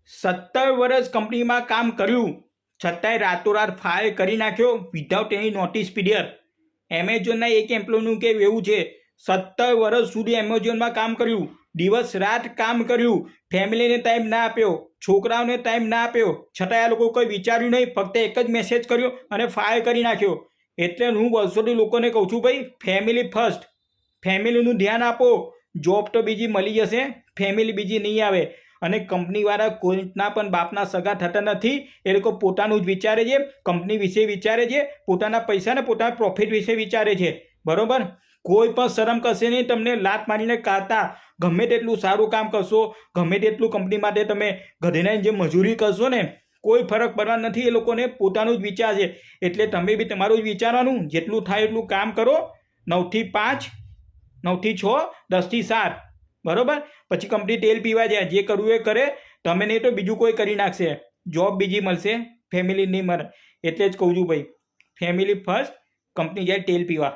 17 વર્ષ કંપનીમાં કામ કર્યું છતાંય રાતોરાત ફાયર કરી નાખ્યો વિધાઉટ એની નોટિસ પીરિયડ. એમેઝોનના એક એમ્પ્લોયનું કે એવું છે 17 વર્ષ સુધી એમેઝોનમાં કામ કર્યું, દિવસ રાત કામ કર્યું, ફેમિલીને ટાઈમ ના આપ્યો, છોકરાઓને ટાઈમ ના આપ્યો, છતાંય આ લોકો કોઈ વિચાર્યું નહીં, ફક્ત એક જ મેસેજ કર્યો અને ફાયર કરી નાખ્યો. એટલે હું વર્ષોથી લોકોને કહું છું, ભાઈ ફેમિલી ફર્સ્ટ, ફેમિલીનું ધ્યાન આપો. જોબ તો બીજી મળી જશે, ફેમિલી બીજી નહીં આવે. અને કંપનીવાળા કોઈના પણ બાપના સગા થતા નથી. એ લોકો પોતાનું જ વિચારે છે, કંપની વિશે વિચારે છે, પોતાના પૈસા ને પોતાના પ્રોફિટ વિશે વિચારે છે. બરોબર? કોઈ પણ શરમ કરશે નહીં તમને લાત મારીને કાઢતા. ગમે તેટલું સારું કામ કરશો, ગમે તેટલું કંપની માટે તમે ગધેડાની જે મજૂરી કરશો ને, કોઈ ફરક પડવા નથી. એ લોકોને પોતાનું જ વિચાર છે. એટલે તમે બી તમારું જ વિચારવાનું, જેટલું થાય એટલું કામ કરો. 9 થી 5, 9 થી 6, 10 થી 7. બરોબર? પછી કંપની તેલ પીવા જાય, જે કરવું એ કરે. તમે નહીં તો બીજું કોઈ કરી નાખશે, જોબ બીજી મળશે, ફેમિલી નહીં મળે. એટલે જ કહું છું ભાઈ, ફેમિલી ફર્સ્ટ, કંપની જાય તેલ પીવા.